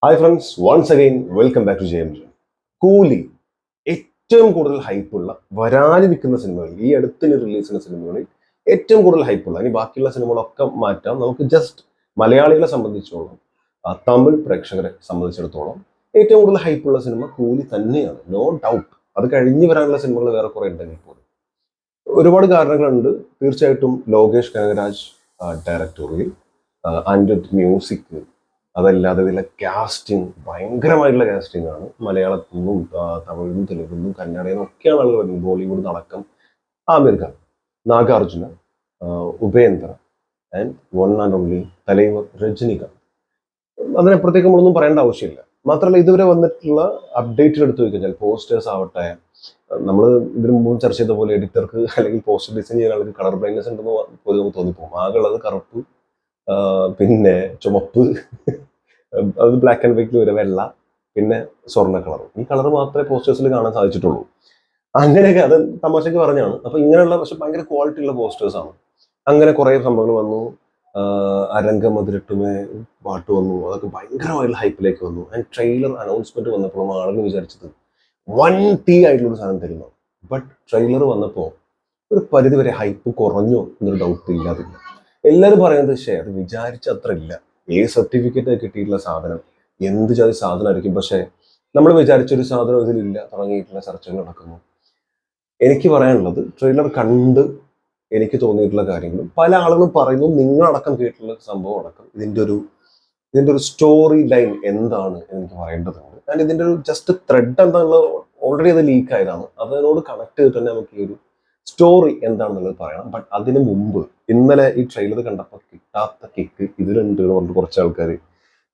Hi friends, once again welcome back to JM. Coolie ഏറ്റവും കൂടുതൽ ഹൈപ്പുള്ള വരാനിരിക്കുന്ന സിനിമകളിൽ, ഈ അടുത്തിന് റിലീസ് ചെയ്യുന്ന സിനിമകളിൽ ഏറ്റവും കൂടുതൽ ഹൈപ്പുള്ള, ഇനി ബാക്കിയുള്ള സിനിമകളൊക്കെ മാറ്റാം, നമുക്ക് ജസ്റ്റ് മലയാളികളെ സംബന്ധിച്ചോളം, തമിഴ് പ്രേക്ഷകരെ സംബന്ധിച്ചിടത്തോളം ഏറ്റവും കൂടുതൽ ഹൈപ്പുള്ള സിനിമ കൂലി തന്നെയാണ്, നോ ഡൗട്ട്. അത് കഴിഞ്ഞ് വരാനുള്ള സിനിമകൾ വേറെ കുറെ ഉണ്ടെങ്കിൽ പോലും ഒരുപാട് കാരണങ്ങളുണ്ട്. തീർച്ചയായിട്ടും ലോകേഷ് കനകരാജ് ഡയറക്ടോറിയൽ, അനിരുദ്ധ് മ്യൂസിക്, അതല്ലാതെ ഇതിലെ കാസ്റ്റിംഗ് ഭയങ്കരമായിട്ടുള്ള കാസ്റ്റിംഗ് ആണ്. മലയാളത്തിൽ നിന്നും തമിഴിനും തെലുഗിനും കന്നഡയിൽ നിന്നും ഒക്കെയാണ് ആളുകൾ വരുന്നത്. ബോളിവുഡ് അടക്കം Aamir Khan, Nagarjuna, Upendra and one and only Thalaivar Rajinikanth. അതിനപ്പുറത്തേക്ക് നമ്മളൊന്നും പറയേണ്ട ആവശ്യമില്ല. മാത്രമല്ല, ഇതുവരെ വന്നിട്ടുള്ള അപ്ഡേറ്റുകൾ എടുത്തു കഴിഞ്ഞാൽ പോസ്റ്റേഴ്സ് ആവട്ടെ, നമ്മൾ ഇതിനു മുമ്പ് ചർച്ച ചെയ്ത പോലെ എഡിറ്റർക്ക് അല്ലെങ്കിൽ പോസ്റ്റർ ഡിസൈൻ ചെയ്യുന്ന ആൾക്ക് കളർ ബ്ലൈൻഡ്നെസ് ഉണ്ടെന്ന് പോലും നമുക്ക് തോന്നിപ്പോകും. ആകെയുള്ളത് കറുപ്പ്, പിന്നെ ചുമപ്പ്, അത് ബ്ലാക്ക് ആൻഡ് വൈറ്റിൽ വരെ വെള്ള, പിന്നെ സ്വർണ്ണ കളർ. ഈ കളർ മാത്രമേ പോസ്റ്റേഴ്സിൽ കാണാൻ സാധിച്ചിട്ടുള്ളൂ. അങ്ങനെയൊക്കെ അത് തമാശക്ക് പറഞ്ഞാണ്. അപ്പൊ ഇങ്ങനെയുള്ള പക്ഷെ ഭയങ്കര ക്വാളിറ്റി ഉള്ള പോസ്റ്റേഴ്സ് ആണ്. അങ്ങനെ കുറെ സംഭവങ്ങൾ വന്നു. അരംഗമതിരട്ടുമേ പാട്ട് വന്നു, അതൊക്കെ ഭയങ്കരമായിട്ടുള്ള ഹൈപ്പിലേക്ക് വന്നു. ആൻഡ് ട്രെയിലർ അനൗൺസ്മെന്റ് വന്നപ്പോൾ ആളുകൾ വിചാരിച്ചത് വൺ തീ ആയിട്ടുള്ള സാധനം തരുന്നു. ബട്ട് ട്രെയിലർ വന്നപ്പോൾ ഒരു പരിധി വരെ ഹൈപ്പ് കുറഞ്ഞു എന്നൊരു ഡൗട്ട് ഇല്ലാതില്ല. എല്ലാവരും പറയുന്നത് അത് വിചാരിച്ച അത്ര ഇല്ല. സർട്ടിഫിക്കറ്റ് കിട്ടിയിട്ടുള്ള സാധനം എന്ത് ജാതി സാധനമായിരിക്കും, പക്ഷെ നമ്മൾ വിചാരിച്ചൊരു സാധനം ഇതിലില്ല തുടങ്ങിയിട്ടുള്ള ചർച്ചകൾ നടക്കുന്നു. എനിക്ക് പറയാനുള്ളത്, ട്രെയിലർ കണ്ട് എനിക്ക് തോന്നിയിട്ടുള്ള കാര്യങ്ങളും പല ആളുകളും പറയുന്നു, നിങ്ങളടക്കം കേട്ടിട്ടുള്ള സംഭവം അടക്കം, ഇതിൻ്റെ ഒരു സ്റ്റോറി ലൈൻ എന്താണ് എനിക്ക് പറയേണ്ടതുണ്ട്. ആൻഡ് ഇതിൻ്റെ ഒരു ജസ്റ്റ് ത്രെഡ് എന്താണുള്ളത് ഓൾറെഡി അത് ലീക്ക് ആയതാണ്. അതിനോട് കണക്ട് ചെയ്തിട്ട് തന്നെ നമുക്ക് ഈ ഒരു സ്റ്റോറി എന്താണെന്നുള്ളത് പറയണം. ബട്ട് അതിന് മുമ്പ് ഇന്നലെ ഈ ട്രെയിലർ കണ്ടപ്പോൾ കിട്ടാത്ത കിക്ക് ഇതിലുണ്ട് എന്ന് പറഞ്ഞിട്ട് കുറച്ച് ആൾക്കാർ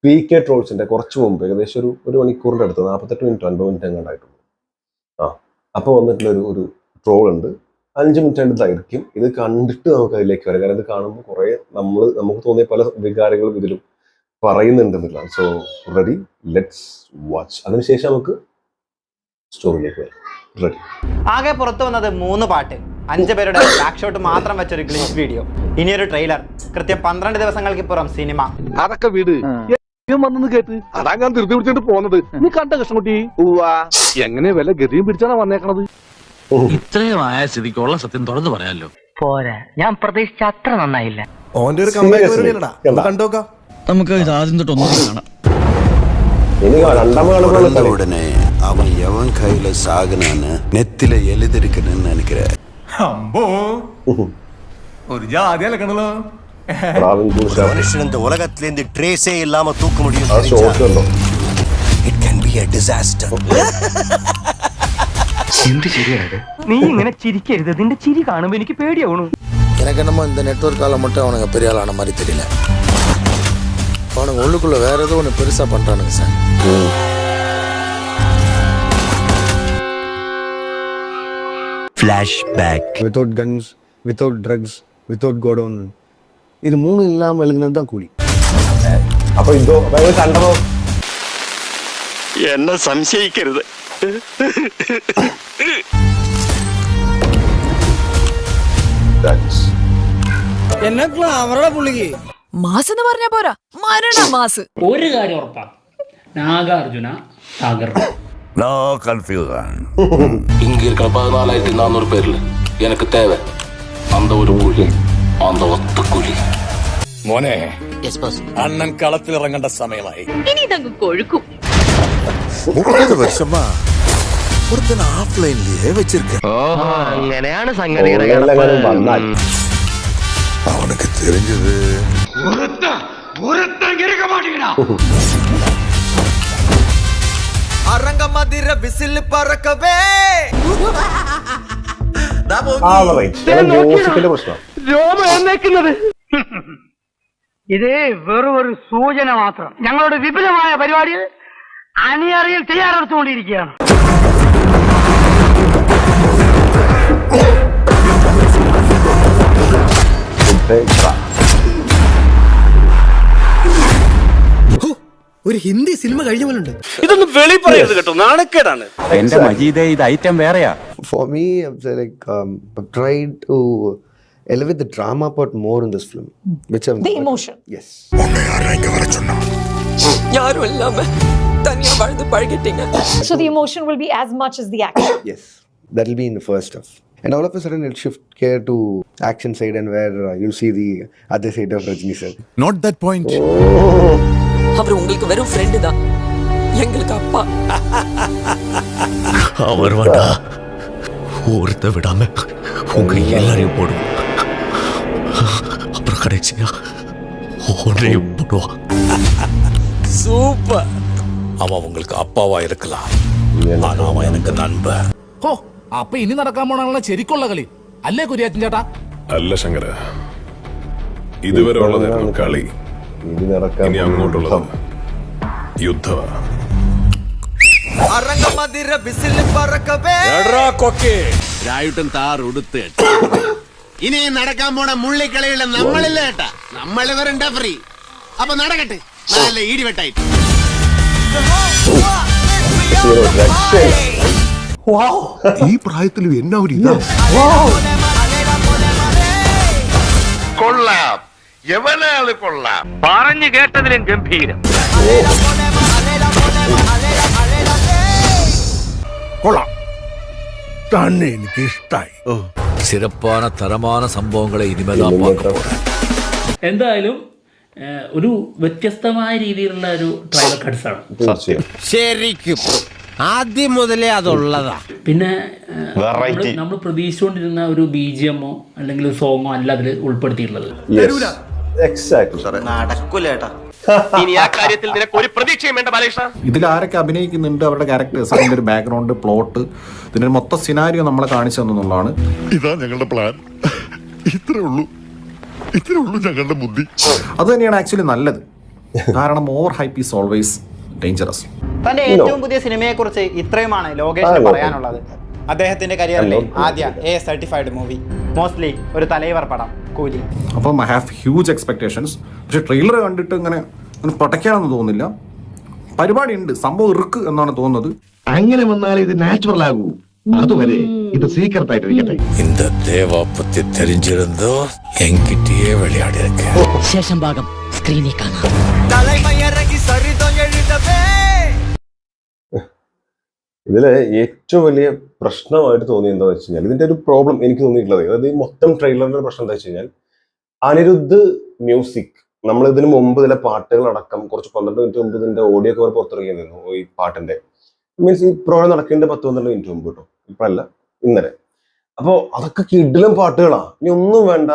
PK ട്രോൾസിന്റെ കുറച്ച് മുമ്പ്, ഏകദേശം ഒരു മണിക്കൂറിന്റെ അടുത്ത്, 48 മിനിറ്റ് 50 മിനിറ്റ് എങ്ങാണ്ടായിട്ടുള്ളൂ. അപ്പോൾ വന്നിട്ടുള്ള ഒരു ട്രോൾ ഉണ്ട്, 5 മിനിറ്റ് ദൈർഘ്യം. ഇത് കണ്ടിട്ട് നമുക്ക് അതിലേക്ക് വരാം. കാരണം ഇത് കാണുമ്പോൾ കുറെ നമുക്ക് തോന്നിയ പല വികാരങ്ങളും ഇതിലും പറയുന്നുണ്ടെന്നില്ല. So ready, let's watch. അതിനുശേഷം നമുക്ക് സ്റ്റോറിയിലേക്ക് വരാം. റെഡി. ആകെ പുറത്തു വന്നത് 3 പാട്ട്, 5 പേരുടെ ബാക്ക് ഷോട്ട് മാത്രം വെച്ചൊരു ഗ്ലിച്ച് വീഡിയോ, ഇനിയൊരു ട്രെയിലർ, കൃത്യം 12 ദിവസങ്ങൾക്ക് പുറം സിനിമ. അതൊക്കെ വീട് വന്നെന്ന് കേട്ട് അതാ ഞാൻ ധൃതി പിടിച്ചിട്ട് പോന്നത്. നീ കണ്ട കൃഷ്ണൻകുട്ടി എങ്ങനെ വല്ല ഗതിയും പിടിച്ചാണ് വന്നേക്കണത്. ഇത്രയും ആയ സ്ഥിതിക്കുള്ള സത്യം തുറന്നു പറയാലോ. പോരാ, ഞാൻ പ്രതീക്ഷിച്ച അത്ര നന്നായില്ല. ഓന്റെ ഒരു കണ്ടോക്കാം. നമുക്ക് ഇത് ആദ്യം തൊട്ട് ഒന്നും കാണാം. உடனே அவன் எவன் கையில சாகுனான்னு நெத்தில எழுதிருக்குன்னு நினைக்கிறேன். ஒரு ஜாதியா இருக்கணும்ல. மனுஷன் இந்த உலகத்திலிருந்து ட்ரேஸே இல்லாம தூக்க முடியும். It can be a disaster. എന്ത് ശരിയാണ് നീ ഇങ്ങനെ ചിരിക്കരുത്. നിന്റെ ചിരി കാണുമ്പോ എനിക്ക് പേടിയാവണു. எனக்கு என்னமோ இந்த நெட்வொர்க்கால மட்டும் அவனுங்க பெரிய ஆளான மாதிரி தெரியல. அவனுங்க உள்ளுக்குள்ள வேற ஏதோ ஒன்று பெருசா பண்றானுங்க sir. Flashback. Without guns, without drugs, without godown, இது 3 இல்லாம எழுதுனது தான் கூலி. அப்ப இதோ கண்டோ என்ன സംശയിക്കരുത്. എന്നൊക്കെ അവരുടെ പുള്ളിക്ക് മാസ് എന്ന് പറഞ്ഞ പോരാ, മരണ മാസ്. ഒരു കാര്യം ഉറപ്പാ, നാഗാർജുന തകർക്കും. நான் கன்ஃபியூஷன். இங்க இருக்கிற 14,400 பேர்ல எனக்கு தேவை அந்த ஒரு குழி, அந்த ஒத்த குழி. മോനെ, അണ്ണൻ കളത്തിലിറങ്ങേണ്ട സമയമായി. ഇനി ഇതങ്ങ് കൊഴുക്കും. 30 வருஷமா ஒருத்தன் ஆஃப்லைன்லயே வச்சிருக்கேன். അങ്ങനെയാണ് സംഗതികൾ. அவனுக்கு தெரிஞ்சது அரங்கமதிர விசில் பறக்கவே. ഇത് വെറും ഒരു സൂചന മാത്രം. ഞങ്ങളുടെ വിപുലമായ പരിപാടിയിൽ അണിയറിയിൽ തയ്യാറെടുത്തുകൊണ്ടിരിക്കുകയാണ്. ഒരു ഹിന്ദി സിനിമ കഴിഞ്ഞ പോലെ ഉണ്ട്. ഇതൊന്നും വെളി പറയരുത് കേട്ടോ, നാണക്കേടാണ്. എന്റെ മജീദേ, ഇത് ഐറ്റം വേറെയാ. For me, I've tried to elevate the drama part more in this film, which I've The emotion. Yes. உன்னை யாரும் இங்க வர சொன்னா யாரும் இல்லாம தனியா வாழ்ந்து பழகிட்டீங்க. So the emotion will be as much as the action. Yes, that will be in the first half. And all of a sudden it'll shift gear to action side and where you'll see the other side of Rajni sir. Not that point. அவர் உங்களுக்கு வெறும் friend தான், எங்களுக்கு அப்பா. அவர் வேண்டா ஒருத்த விடாம உங்க எல்லாரையும் போடும். அப்புறம் கடைசியா ஒன்றையும் போடுவான். சூப்பர். அவன் உங்களுக்கு அப்பாவா இருக்கலாம், ஆனா அவன் எனக்கு நண்பன். ഓ അപ്പൊ ഇനി നടക്കാൻ പോണാണല്ലോ ശരിക്കുള്ള കളി അല്ലേ കുര്യാച്ചൻ ചേട്ടാ? അല്ല ശങ്കര, ഇതുവരെ ഉള്ളതായിരുന്നു കളി. ഇനി അങ്ങോട്ടുള്ളത് യുദ്ധമാണ്. രായുട്ടൻ താറുടുത്ത് ഇനി നടക്കാൻ പോണ മുള്ളിക്കളിയുള്ള നമ്മളില്ല ഏട്ടാ, നമ്മള് വരണ്ട ഫ്രീ. അപ്പൊ നടക്കട്ടെ, നല്ല ഈടിവെട്ടായിട്ട്. ഈ പ്രായത്തിലും എന്നാ ഒരു ഇതാ. കൊള്ളാം, എവനാള് കൊള്ളാം. പറഞ്ഞു കേട്ടതിലും ഗംഭീരം. കൊള്ളാം, തന്നെ എനിക്ക് ഇഷ്ടായി. സിറപ്പാന തരமான സംഭവങ്ങളെ ഇനിമേലാ എന്തായാലും ഒരു വ്യത്യസ്തമായ രീതിയിലുള്ള ഒരു ട്രailer cuts ആണ്. ശരിക്കും ആദ്യം മുതലേ അതുള്ളതാ. പിന്നെ നമ്മൾ പ്രതീക്ഷിച്ചുകൊണ്ടിരുന്ന ഒരു BGM അല്ലെങ്കിൽ ഒരു സോങ്ങോ അല്ല അതിൽ ഉൾപ്പെടുത്തിയിട്ടുള്ളത്. നടക്കൂലേട്ടാ. ഇനി ആ കാര്യത്തിൽ നിനക്ക് ഒരു പ്രതീക്ഷയും വേണ്ട ബാലകൃഷ്ണ. ഇതിൽ ആരൊക്കെ അഭിനയിക്കുന്നുണ്ട്, അവരുടെ ക്യാരക്ടേഴ്സ്, അതിന്റെ ഒരു ബാക്ക്ഗ്രൗണ്ട്, പ്ലോട്ട്, ഇതിന്റെ മൊത്തം സിനാരിയോ നമ്മളെ കാണിച്ചു തന്നുള്ളതാണ്. ഇതാ ഞങ്ങളുടെ പ്ലാൻ. ഇത്രേ ഉള്ളൂ ഞങ്ങളുടെ ബുദ്ധി. അത് തന്നെയാണ് ആക്ച്വലി നല്ലത്. കാരണം over hype is always dangerous. തന്റെ ഏറ്റവും പുതിയ സിനിമയെ കുറിച്ച് ഇത്രയുമാണ് ലോകേഷിന് പറയാനുള്ളത്. അദ്ദേഹത്തിന്റെ കരിയറിലെ ആദ്യ A സർട്ടിഫൈഡ് മൂവി, മോസ്റ്റ്ലി ഒരു തലൈവർ പടം കൂലി. അപ്പം ഐ ഹാവ് ഹ്യൂജ് എക്സ്പെക്ടേഷൻസ്. പക്ഷെ ട്രെയിലർ കണ്ടിട്ട് ഇങ്ങനെ പ്രൊട്ടക്റ്റാണെന്ന് തോന്നുന്നില്ല. പരിപാടി ഉണ്ട്, സംഭവം ഇറുക്ക് എന്നാണ് തോന്നുന്നത്. അങ്ങനെ വന്നാൽ ഇത് നാച്ചുറൽ ആകൂ. അതുവരെ ഇത് സീക്രട്ട് ആയിട്ടിരിക്കട്ടെ. இந்த தேவா பத்தி தெரிஞ்சிருந்தோ என்கிட்டயே விளையாடி இருக்க. ശേഷം ഭാഗം സ്ക്രീനിൽ കാണാം. ഇതില് ഏറ്റവും വലിയ പ്രശ്നമായിട്ട് തോന്നി എന്താ വെച്ച് കഴിഞ്ഞാൽ, ഇതിന്റെ ഒരു പ്രോബ്ലം എനിക്ക് തോന്നിയിട്ടുള്ളത്, അതായത് ഈ മൊത്തം ട്രെയിലറിന്റെ പ്രശ്നം എന്താ വെച്ച് കഴിഞ്ഞാൽ, അനിരുദ്ധ് മ്യൂസിക് നമ്മൾ ഇതിന് മുമ്പ് ഇതിലെ പാട്ടുകളടക്കം കുറച്ച് 12 മിനിറ്റ് മുമ്പ് ഇതിന്റെ ഓഡിയോ കവർ പുറത്തിറങ്ങിയിരുന്നു ഈ പാട്ടിന്റെ. മീൻസ് ഈ പ്രോഗ്രാം നടക്കേണ്ട 10-12 മിനിറ്റ് മുമ്പ് കേട്ടോ, ഇപ്പഴല്ല ഇന്നലെ. അപ്പോ അതൊക്കെ കിടിലം പാട്ടുകളാ. ഇനി ഒന്നും വേണ്ട,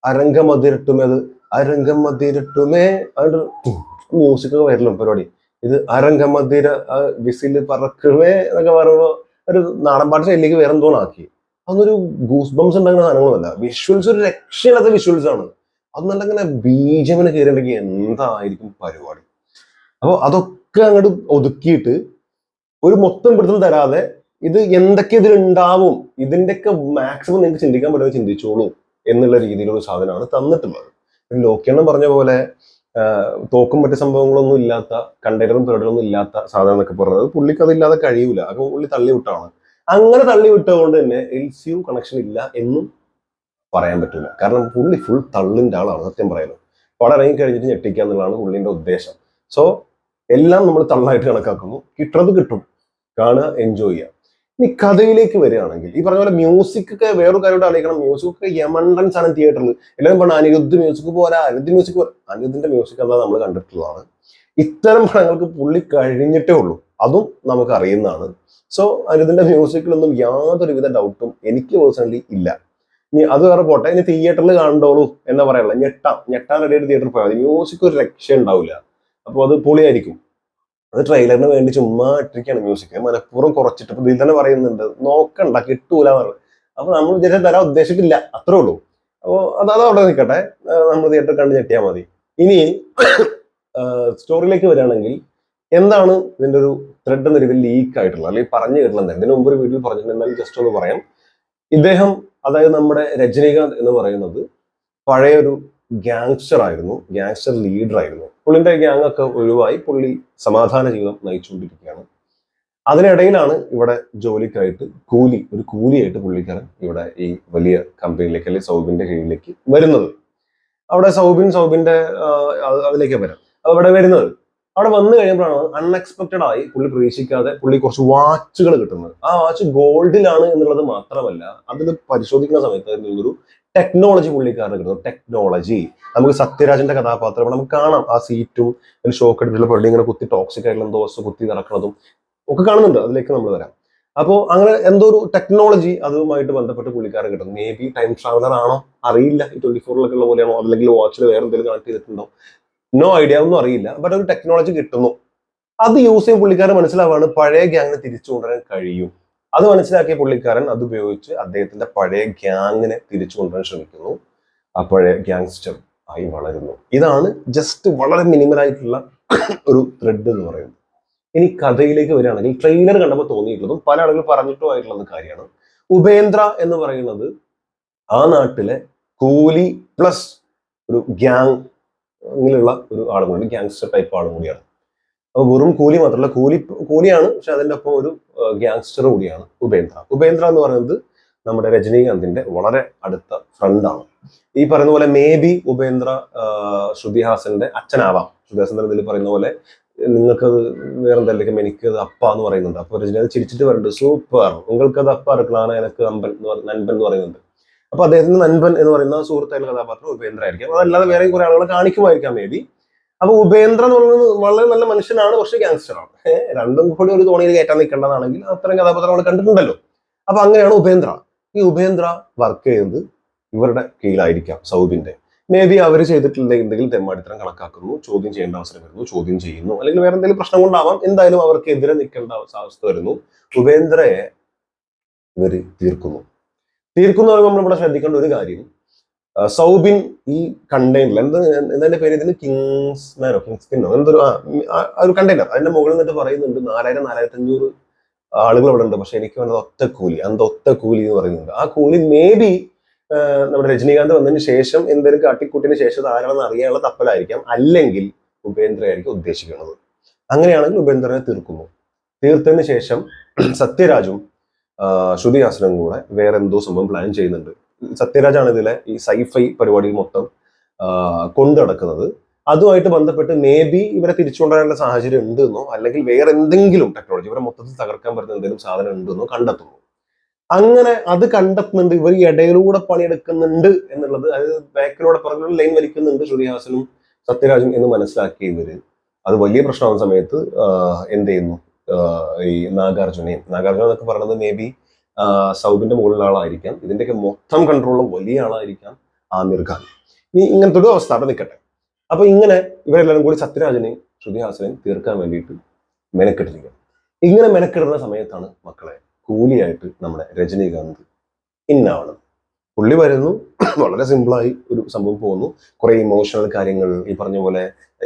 അരംഗമതിരട്ടുമേ, അത് അരംഗമതിരട്ടുമേ, അതിന്റെ മ്യൂസിക് ഒക്കെ വരലും പരിപാടി. ഇത് അരംഗമതിര വിസില് പറക്കുമേ എന്നൊക്കെ പറയുമ്പോ ഒരു നാടൻ പാട്ട് ശൈലിക്ക് വേറെ എന്തോന്നാക്കി. അതൊന്നൊരു ഗൂസ് ബംസ് ഉണ്ടാകുന്ന സാധനങ്ങളൊന്നുമല്ല. വിഷ്വൽസ് ഒരു രക്ഷയില്ലാത്ത വിഷ്വൽസ് ആണ്. അതൊന്നല്ല ഇങ്ങനെ ബീജമിന് കയറിയിട്ടുണ്ടെങ്കിൽ എന്തായിരിക്കും പരിപാടി. അപ്പൊ അതൊക്കെ അങ്ങോട്ട് ഒതുക്കിയിട്ട് ഒരു മൊത്തം പിടുത്തം തരാതെ ഇത് എന്തൊക്കെ ഇതിലുണ്ടാവും, ഇതിന്റെയൊക്കെ മാക്സിമം നിങ്ങൾക്ക് ചിന്തിക്കാൻ പറ്റുന്നത് ചിന്തിച്ചോളൂ എന്നുള്ള രീതിയിലുള്ള സാധനമാണ് തന്നിട്ടുള്ളത്. ലോക്കിയെണ്ണം പറഞ്ഞ പോലെ തോക്കും മറ്റു സംഭവങ്ങളൊന്നും ഇല്ലാത്ത, കണ്ടെയ്നറും പേടുകളൊന്നും ഇല്ലാത്ത സാധനം എന്നൊക്കെ പറഞ്ഞത് പുള്ളിക്ക് അതില്ലാതെ കഴിയൂല. അപ്പൊ പുള്ളി തള്ളിവിട്ടാണ്. അങ്ങനെ തള്ളിവിട്ടതുകൊണ്ട് തന്നെ LCU കണക്ഷൻ ഇല്ല എന്നും പറയാൻ പറ്റില്ല. കാരണം പുള്ളി ഫുൾ തള്ളിന്റെ ആളാണ്. സത്യം പറയുന്നത് പടം ഇറങ്ങി കഴിഞ്ഞിട്ട് ഞെട്ടിക്കുക എന്നുള്ളതാണ് പുള്ളിന്റെ ഉദ്ദേശം. സോ എല്ലാം നമ്മൾ തള്ളായിട്ട് കണക്കാക്കുന്നു. കിട്ടുന്നത് കിട്ടും, കാണുക, എൻജോയ് ചെയ്യുക. ഇനി കഥയിലേക്ക് വരികയാണെങ്കിൽ ഈ പറഞ്ഞ പോലെ മ്യൂസിക് ഒക്കെ വേറൊരു കാര്യമായിട്ട് അറിയിക്കണം. മ്യൂസിക് ഒക്കെ യമണ്ടൻസ് ആണ് തിയേറ്ററിൽ. എല്ലാവരും പറഞ്ഞ അനിരുദ്ധ് മ്യൂസിക് പോരാ, അനിരുദ്ധിന്റെ മ്യൂസിക് എന്താ നമ്മൾ കണ്ടിട്ടുള്ളതാണ്. ഇത്തരം പടങ്ങൾക്ക് പുള്ളി കഴിഞ്ഞിട്ടേ ഉള്ളൂ, അതും നമുക്ക് അറിയുന്നതാണ്. സോ അനിരുദ്ധിന്റെ മ്യൂസിക്കിലൊന്നും യാതൊരുവിധ ഡൗട്ടും എനിക്ക് പേഴ്സണലി ഇല്ല. ഇനി അത് വേറെ പോട്ടെ, ഇനി തിയേറ്ററിൽ കണ്ടോളൂ എന്നാ പറയാനുള്ള, ഞെട്ടാൻ റെഡിയായിട്ട് തിയേറ്ററിൽ പോയാൽ മതി. മ്യൂസിക് ഒരു രക്ഷ ഉണ്ടാവില്ല. അപ്പോൾ അത് പൊളിയായിരിക്കും. അത് ട്രെയിലറിന് വേണ്ടി ചുമ്മാ ഇട്ടിരിക്കുകയാണ് മ്യൂസിക്, മനഃപൂർവ്വം കുറച്ചിട്ട്. ഇപ്പൊ ഇതിൽ തന്നെ പറയുന്നുണ്ട് നോക്കണ്ട കിട്ടൂല പറഞ്ഞത്. അപ്പൊ നമ്മൾ വിചാരിച്ചാൽ തരാൻ ഉദ്ദേശിക്കില്ല, അത്രേ ഉള്ളൂ. അപ്പോൾ അതവിടെ നിൽക്കട്ടെ, നമ്മൾ തിയേറ്ററിൽ കണ്ട് ഞെട്ടിയാൽ മതി. ഇനി സ്റ്റോറിയിലേക്ക് വരികയാണെങ്കിൽ എന്താണ് ഇതിന്റെ ഒരു ത്രെഡ് എന്ന രീതിയിൽ ലീക്ക് ആയിട്ടുള്ളത്, അല്ലെങ്കിൽ പറഞ്ഞു കേട്ടില്ല. ഇതിന് മുമ്പ് ഒരു വീഡിയോയിൽ പറഞ്ഞിട്ടുണ്ടെങ്കിൽ ജസ്റ്റ് ഒന്ന് പറയാം. ഇദ്ദേഹം, അതായത് നമ്മുടെ രജനീകാന്ത് എന്ന് പറയുന്നത് പഴയൊരു ഗ്യാങ്സ്റ്റർ ആയിരുന്നു, ഗ്യാങ്സ്റ്റർ ലീഡർ ആയിരുന്നു. പുള്ളിന്റെ ഗ്യാങ് ഒക്കെ ഒഴിവായി പുള്ളി സമാധാന ജീവിതം നയിച്ചുകൊണ്ടിരിക്കുകയാണ്. അതിനിടയിലാണ് ഇവിടെ ജോലിക്കായിട്ട് ഒരു കൂലിയായിട്ട് പുള്ളിക്കാരൻ ഇവിടെ ഈ വലിയ കമ്പനിയിലേക്ക്, അല്ലെങ്കിൽ സൗബിന്റെ കീഴിലേക്ക് വരുന്നത്. അവിടെ സൗബിന്റെ അതിലേക്ക് വരാം. അവിടെ വരുന്നത് അവിടെ വന്നു കഴിയുമ്പോഴാണ് അൺഎക്സ്പെക്റ്റഡ് ആയി പുള്ളി പ്രതീക്ഷിക്കാതെ പുള്ളി കുറച്ച് വാച്ചുകൾ കിട്ടുന്നത്. ആ വാച്ച് ഗോൾഡിലാണ് എന്നുള്ളത് മാത്രമല്ല, അതിൽ പരിശോധിക്കുന്ന സമയത്ത് ഒരു ടെക്നോളജി പുള്ളിക്കാരന് കിട്ടുന്നു. ടെക്നോളജി നമുക്ക് സത്യരാജന്റെ കഥാപാത്രം നമുക്ക് കാണാം. ആ സീറ്റും ഷോക്ക് അടിച്ചിട്ടുള്ള പെണ്ണി ഇങ്ങനെ കുത്തി ടോക്സിക് ആയിട്ടുള്ള എന്തോ വസ്തു കുത്തി നടക്കുന്നതും ഒക്കെ കാണുന്നുണ്ട്. അതിലേക്ക് നമ്മൾ വരാം. അപ്പോൾ അങ്ങനെ എന്തോ ഒരു ടെക്നോളജി അതുമായിട്ട് ബന്ധപ്പെട്ട് പുള്ളിക്കാരൻ കിട്ടുന്നു. മേ ബി ടൈം ട്രാവലർ ആണോ അറിയില്ല, ഈ 24 ഉള്ള പോലെയാണോ, അല്ലെങ്കിൽ വാച്ചിൽ വേറെ എന്തെങ്കിലും കണക്ട് ചെയ്തിട്ടുണ്ടോ, നോ ഐഡിയ, ഒന്നും അറിയില്ല. ബട്ട് ഒരു ടെക്നോളജി കിട്ടുന്നു. അത് യൂസ് ചെയ്യും പുള്ളിക്കാരൻ മനസ്സിലാവാണ് പഴയ ഗ്യാങ്ങിനെ തിരിച്ചു കൊണ്ടുവരാൻ കഴിയും. അത് മനസ്സിലാക്കിയ പുള്ളിക്കാരൻ അത് ഉപയോഗിച്ച് അദ്ദേഹത്തിന്റെ പഴയ ഗ്യാങ്ങിനെ തിരിച്ചു കൊണ്ടുവരാൻ ശ്രമിക്കുന്നു. ആ പഴയ ഗ്യാങ്സ്റ്റർ ആയി വളരുന്നു. ഇതാണ് ജസ്റ്റ് വളരെ മിനിമൽ ആയിട്ടുള്ള ഒരു ത്രെഡ് എന്ന് പറയുന്നത്. ഇനി കഥയിലേക്ക് വരികയാണെങ്കിൽ ട്രെയിലർ കണ്ടപ്പോൾ തോന്നിയിട്ടുള്ളതും പല ആളുകൾ പറഞ്ഞിട്ടും ആയിട്ടുള്ള കാര്യമാണ്. ഉപേന്ദ്ര എന്ന് പറയുന്നത് ആ നാട്ടിലെ കൂലി പ്ലസ് ഒരു ഗ്യാങ് അങ്ങനെയുള്ള ഒരു ആളും കൂടി, ഗ്യാങ്സ്റ്റർ ടൈപ്പ് ആളും കൂടിയാണ്. അപ്പൊ വെറും കൂലി മാത്രമല്ല, കൂലിയാണ്, പക്ഷെ അതിൻ്റെ ഒപ്പം ഒരു ഗ്യാങ്സ്റ്റർ കൂടിയാണ് ഉപേന്ദ്ര. ഉപേന്ദ്ര എന്ന് പറയുന്നത് നമ്മുടെ രജനീകാന്തിന്റെ വളരെ അടുത്ത ഫ്രണ്ടാണ്. ഈ പറയുന്ന പോലെ മേ ബി ഉപേന്ദ്ര ശ്രുതി ഹാസന്റെ അച്ഛനാവാം. ശ്രുതി ഹാസൻ ഇതിൽ പറയുന്ന പോലെ നിങ്ങൾക്കത് വേറെ എന്തെങ്കിലും എനിക്കത് അപ്പ എന്ന് പറയുന്നുണ്ട്. അപ്പൊ രജനീകാന്ത് ചിരിച്ചിട്ട് പറയുന്നുണ്ട്, സൂപ്പർ, നിങ്ങൾക്കത് അപ്പ എടുക്കണം, എനിക്ക് നൻപൻ എന്ന് പറയുന്നുണ്ട്. അപ്പൊ അദ്ദേഹത്തിന് നൻപൻ എന്ന് പറയുന്ന സുഹൃത്തായിട്ടുള്ള കഥാപാത്രം ഉപേന്ദ്ര ആയിരിക്കാം. അതല്ലാതെ വേറെ കുറെ ആളുകളെ കാണിക്കുമായിരിക്കാം മേ ബി. അപ്പൊ ഉപേന്ദ്ര എന്ന് പറയുന്നത് വളരെ നല്ല മനുഷ്യനാണ്, പക്ഷെ ഗ്യാങ്സ്റ്ററാണ്. രണ്ടും കൂടി ഒരു തോണിയിൽ കയറ്റാൻ നിൽക്കേണ്ടതാണെങ്കിൽ അത്തരം കഥാപാത്രം നമ്മൾ കണ്ടിട്ടുണ്ടല്ലോ. അപ്പൊ അങ്ങനെയാണ് ഉപേന്ദ്ര. ഈ ഉപേന്ദ്ര വർക്ക് ചെയ്യുന്നത് ഇവരുടെ കീഴിലായിരിക്കാം, സൗബിന്റെ. മേ ബി അവർ ചെയ്തിട്ടുള്ള എന്തെങ്കിലും തെമ്മാടിത്തരം കണക്കാക്കുന്നു, ചോദ്യം ചെയ്യേണ്ട അവസരം വരുന്നു, ചോദ്യം ചെയ്യുന്നു, അല്ലെങ്കിൽ വേറെ എന്തെങ്കിലും പ്രശ്നം കൊണ്ടാവാം, എന്തായാലും അവർക്ക് എതിരെ നിൽക്കേണ്ട അവസ്ഥ വരുന്നു. ഉപേന്ദ്രയെ ഇവര് തീർക്കുന്നു. നമ്മളിവിടെ ശ്രദ്ധിക്കേണ്ട ഒരു കാര്യം, സൗബിൻ ഈ കണ്ടെയ്നർ എന്താ പേര് ഇതിന്, കിങ്സ്പിന്നോ എന്തൊരു ഒരു കണ്ടെയ്നർ, അതിന്റെ മുകളിൽ നിന്നിട്ട് പറയുന്നുണ്ട് 4000-4500 ആളുകൾ ഇവിടെ ഉണ്ട്, പക്ഷെ എനിക്ക് വേണ്ടത് ഒറ്റക്കൂലി, ഒറ്റക്കൂലി എന്ന് പറയുന്നുണ്ട്. ആ കൂലി മേ ബി നമ്മുടെ രജനീകാന്ത് വന്നതിന് ശേഷം എന്തെങ്കിലും കാട്ടിക്കൂട്ടിന് ശേഷം ആരാണെന്ന് അറിയാനുള്ള തപ്പലായിരിക്കാം, അല്ലെങ്കിൽ ഉപേന്ദ്ര ആയിരിക്കും ഉദ്ദേശിക്കുന്നത്. അങ്ങനെയാണെങ്കിൽ ഉപേന്ദ്രനെ തീർത്തതിന് ശേഷം സത്യരാജും ശ്രുതി ഹാസനും കൂടെ വേറെ എന്തോ സംഭവം പ്ലാൻ ചെയ്യുന്നുണ്ട്. സത്യരാജാണ് ഇതിലെ ഈ സൈഫൈ പരിപാടി മൊത്തം കൊണ്ടു നടക്കുന്നത്. അതുമായിട്ട് ബന്ധപ്പെട്ട് മേ ബി ഇവരെ തിരിച്ചുകൊണ്ടുവരാനുള്ള സാഹചര്യം ഉണ്ടെന്നോ, അല്ലെങ്കിൽ വേറെ എന്തെങ്കിലും ടെക്നോളജി ഇവരെ മൊത്തത്തിൽ തകർക്കാൻ പറ്റുന്ന എന്തെങ്കിലും സാധനം ഉണ്ടെന്നോ കണ്ടെത്തുന്നു. അങ്ങനെ അത് കണ്ടെത്തുന്നുണ്ട്. ഇവർ ഇടയിലൂടെ പണിയെടുക്കുന്നുണ്ട് എന്നുള്ളത്, അതായത് ബാക്കിലൂടെ പറഞ്ഞ ലൈൻ വലിക്കുന്നുണ്ട് ശ്രുതി ഹാസനും സത്യരാജും എന്ന് മനസ്സിലാക്കിയ ഇവര് അത് വലിയ പ്രശ്നമാകുന്ന സമയത്ത് എന്ത് ചെയ്യുന്നു, ഈ നാഗാർജുന എന്നൊക്കെ പറയുന്നത് മേ ബി സൗബിന്റെ മുകളിലുള്ള ആളായിരിക്കാം. ഇതിന്റെയൊക്കെ മൊത്തം കൺട്രോളുള്ള വലിയ ആളായിരിക്കാം ആമിർ ഖാൻ. ഇനി ഇങ്ങനത്തെ ഒരു അവസ്ഥ അവിടെ നിൽക്കട്ടെ. അപ്പൊ ഇങ്ങനെ ഇവരെല്ലാവരും കൂടി സത്യരാജനെയും ശ്രുതി ഹാസനെയും തീർക്കാൻ വേണ്ടിയിട്ട് മെനക്കെട്ടിരിക്കുക. ഇങ്ങനെ മെനക്കെടുന്ന സമയത്താണ് മക്കളെ കൂലിയായിട്ട് നമ്മുടെ രജനീകാന്ത് ഇന്നാവണം. പുള്ളി വരുന്നു, വളരെ സിമ്പിളായി ഒരു സംഭവം പോകുന്നു. കുറെ ഇമോഷണൽ കാര്യങ്ങൾ ഈ പറഞ്ഞ പോലെ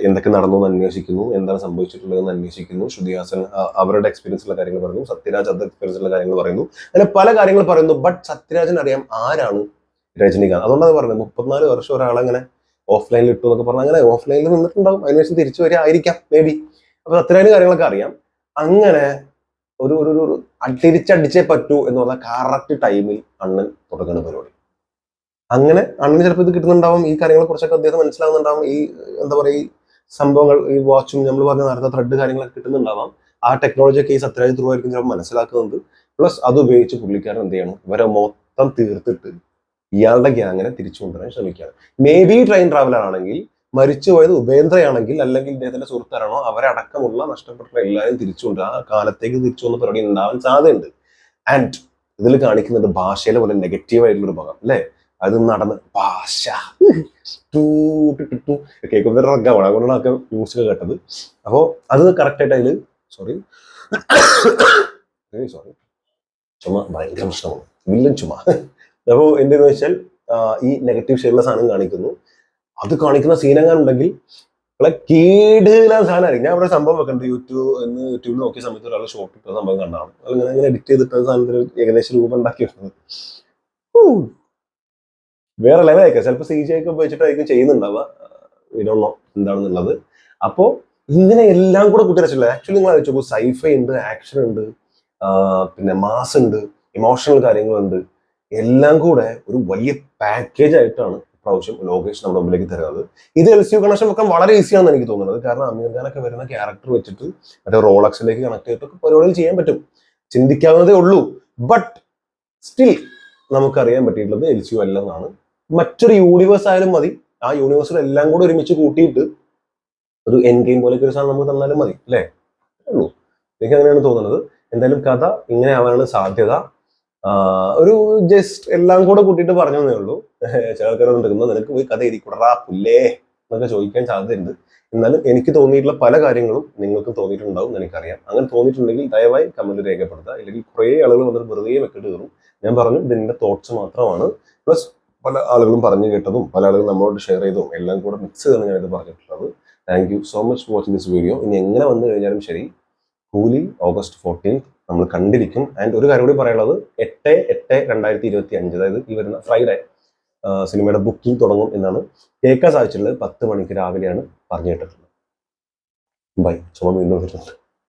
എന്തൊക്കെ നടന്നു എന്ന് അന്വേഷിക്കുന്നു, എന്താണ് സംഭവിച്ചിട്ടുള്ളതെന്ന് അന്വേഷിക്കുന്നു. ശ്രുതി ഹാസൻ അവരുടെ എക്സ്പീരിയൻസുള്ള കാര്യങ്ങൾ പറയുന്നു, സത്യരാജ് അത് എക്സ്പീരിയൻസുള്ള കാര്യങ്ങൾ പറയുന്നു, അങ്ങനെ പല കാര്യങ്ങൾ പറയുന്നു. ബട്ട് സത്യരാജന് അറിയാം ആരാണ് രജനീകാന്ത്. അതുകൊണ്ടാണ് പറയുന്നത് 34 വർഷം ഒരാളെങ്ങനെ ഓഫ്ലൈനിൽ ഇട്ടു എന്നൊക്കെ പറഞ്ഞാൽ അങ്ങനെ ഓഫ്ലൈനിൽ നിന്നിട്ടുണ്ടാവും, അതിനുശേഷം തിരിച്ചു വരിക ആയിരിക്കാം മേ ബി. അപ്പൊ സത്യരാജന് കാര്യങ്ങളൊക്കെ അറിയാം. അങ്ങനെ ഒരു തിരിച്ചടിച്ചേ പറ്റൂ എന്ന് പറഞ്ഞാൽ കറക്റ്റ് ടൈമിൽ അണ്ണൻ തുടങ്ങുന്ന പരിപാടി. അങ്ങനെ അണ്ണന് ചിലപ്പോൾ ഇത് കിട്ടുന്നുണ്ടാവും, ഈ കാര്യങ്ങളെ കുറിച്ചൊക്കെ അദ്ദേഹം മനസ്സിലാവുന്നുണ്ടാവും, ഈ എന്താ പറയുക ഈ സംഭവങ്ങൾ, ഈ വാച്ചും നമ്മൾ പറഞ്ഞ നേരത്തെ ത്രെഡ് കാര്യങ്ങളൊക്കെ കിട്ടുന്നുണ്ടാവാം. ആ ടെക്നോളജിയൊക്കെ ഈ സത്യരാജ് ത്രൂ ആയിരിക്കും ചിലപ്പോൾ മനസ്സിലാക്കുന്നുണ്ട്. പ്ലസ് അത് ഉപയോഗിച്ച് പുള്ളിക്കാരൻ എന്ത് ചെയ്യണം, ഇവരെ മൊത്തം തീർത്തിട്ട് ഇയാളുടെ ഗ്യാങ്ങിനെ തിരിച്ചു കൊണ്ടുവരാൻ ശ്രമിക്കുകയാണ്. മേ ബി ട്രെയിൻ ട്രാവലർ ആണെങ്കിൽ, മരിച്ചുപോയത് ഉപേന്ദ്രയാണെങ്കിൽ, അല്ലെങ്കിൽ ഇദ്ദേഹത്തിന്റെ സുഹൃത്താരാണോ അവരടക്കമുള്ള നഷ്ടപ്പെട്ട എല്ലാവരും തിരിച്ചുകൊണ്ട് ആ കാലത്തേക്ക് തിരിച്ചു വന്ന പരിപാടി ഉണ്ടാവാൻ സാധ്യതയുണ്ട്. ആൻഡ് ഇതിൽ കാണിക്കുന്നുണ്ട് ഭാഷയിലെ പോലെ നെഗറ്റീവ് ആയിട്ടുള്ളൊരു ഭാഗം അല്ലേ. അത് നടന്ന് ഭാഷ കേൾക്കുമ്പോൾ റഗ്ഗാണ്, അതുകൊണ്ടാണ് ഒക്കെ ന്യൂസൊക്കെ കേട്ടത്. അപ്പോൾ അത് കറക്റ്റായിട്ട് അതിൽ സോറി ചുമ ഭയങ്കര പ്രശ്നമാണ്, വില്ലൻ ചുമ. അപ്പോൾ എന്തെന്ന് വെച്ചാൽ ഈ നെഗറ്റീവ് ഷെയ്ഡുള്ള സാധനം കാണിക്കുന്നു. അത് കാണിക്കുന്ന സീനെങ്ങാനുണ്ടെങ്കിൽ കീടില്ലാത്ത സാധനമായിരിക്കും. ഞാൻ അവിടെ സംഭവം വെക്കണ്ട്, യൂട്യൂബിൽ നോക്കിയ സമയത്ത് ഒരാൾ ഷോർട്ട് ഇട്ട സംഭവം കണ്ടാണ്. അങ്ങനെ എഡിറ്റ് ചെയ്തിട്ട് സാധനത്തിന് ഏകദേശം രൂപം ഉണ്ടാക്കി വെക്കുന്നത് വേറെ ലെവലായിരിക്കും. ചിലപ്പോൾ CGI ഒക്കെ ഉപയോഗിച്ചിട്ടായിരിക്കും ചെയ്യുന്നുണ്ടാവുക, ഇതൊന്നോ എന്താണെന്നുള്ളത്. അപ്പോൾ ഇങ്ങനെ എല്ലാം കൂടെ കൂട്ടിരച്ചില്ല. ആക്ച്വലി നിങ്ങൾ ആലോചിച്ചു, സൈഫൈ ഉണ്ട്, ആക്ഷൻ ഉണ്ട്, പിന്നെ മാസ് ഉണ്ട്, ഇമോഷണൽ കാര്യങ്ങളുണ്ട്, എല്ലാം കൂടെ ഒരു വലിയ പാക്കേജ് ആയിട്ടാണ് പ്രാവശ്യം ലോകേഷ് നമ്മുടെ മുമ്പിലേക്ക് തരുന്നത്. ഇത് LCU കണക്ഷൻ വെക്കാൻ വളരെ ഈസിയാണെന്ന് എനിക്ക് തോന്നുന്നത്. കാരണം അമീർ ഖാനൊക്കെ വരുന്ന ക്യാരക്ടർ വെച്ചിട്ട് മറ്റേ റോളക്സിലേക്ക് കണക്ട് ചെയ്തിട്ടൊക്കെ പരിപാടികൾ ചെയ്യാൻ പറ്റും, ചിന്തിക്കാവുന്നതേ ഉള്ളൂ. ബട്ട് സ്റ്റിൽ നമുക്കറിയാൻ പറ്റിയിട്ടുള്ളത് LCU അല്ലെന്നാണ്. മറ്റൊരു യൂണിവേഴ്സ് ആയാലും മതി, ആ യൂണിവേഴ്സിൽ എല്ലാം കൂടെ ഒരുമിച്ച് കൂട്ടിയിട്ട് ഒരു എൻഡ് ഗെയിം പോലെയൊക്കെ ഒരു സാധനം നമുക്ക് തന്നാലും മതി അല്ലേ ഉള്ളൂ. എനിക്ക് അങ്ങനെയാണ് തോന്നുന്നത്. എന്തായാലും കഥ ഇങ്ങനെ ആവാനാണ് സാധ്യത. ഒരു ജസ്റ്റ് എല്ലാം കൂടെ കൂട്ടിയിട്ട് പറഞ്ഞതേ ഉള്ളൂ. ചില ആൾക്കാരോട് നിനക്ക് പോയി കഥ എഴുതിക്കൂടാ പുല്ലേ എന്നൊക്കെ ചോദിക്കാൻ സാധ്യതയുണ്ട്. എന്നാലും എനിക്ക് തോന്നിയിട്ടുള്ള പല കാര്യങ്ങളും നിങ്ങൾക്ക് തോന്നിയിട്ടുണ്ടാവും എനിക്കറിയാം. അങ്ങനെ തോന്നിയിട്ടുണ്ടെങ്കിൽ ദയവായി കമന്റ് രേഖപ്പെടുത്തുക. അല്ലെങ്കിൽ കുറേ ആളുകൾ വന്നിട്ട് വെറുതെ വെക്കിട്ട് കയറും. ഞാൻ പറഞ്ഞു ഇതിന്റെ തോട്ട്സ് മാത്രമാണ്. പ്ലസ് പല ആളുകളും പറഞ്ഞു കേട്ടതും പല ആളുകളും നമ്മളോട് ഷെയർ ചെയ്തതും എല്ലാം കൂടെ മിക്സ് ചെയ്താണ് ഞാനിത് പറഞ്ഞിട്ടുള്ളത്. Thank you so much for watching this video. ഇനി എങ്ങനെ വന്നു കഴിഞ്ഞാലും ശരി, കൂലി August 14th നമ്മൾ കണ്ടിരിക്കും. ആൻഡ് ഒരു കാര്യം കൂടി പറയാനുള്ളത്, 8/8/2025 അതായത് ഈ വരുന്ന ഫ്രൈഡേ സിനിമയുടെ ബുക്കിംഗ് തുടങ്ങും എന്നാണ് കേൾക്കാൻ സാധിച്ചിട്ടുള്ളത്. 10 മണിക്ക് രാവിലെയാണ് പറഞ്ഞു കേട്ടിട്ടുള്ളത്. ബൈ. ചുമ വീണ്ടും വരുന്നുണ്ട്.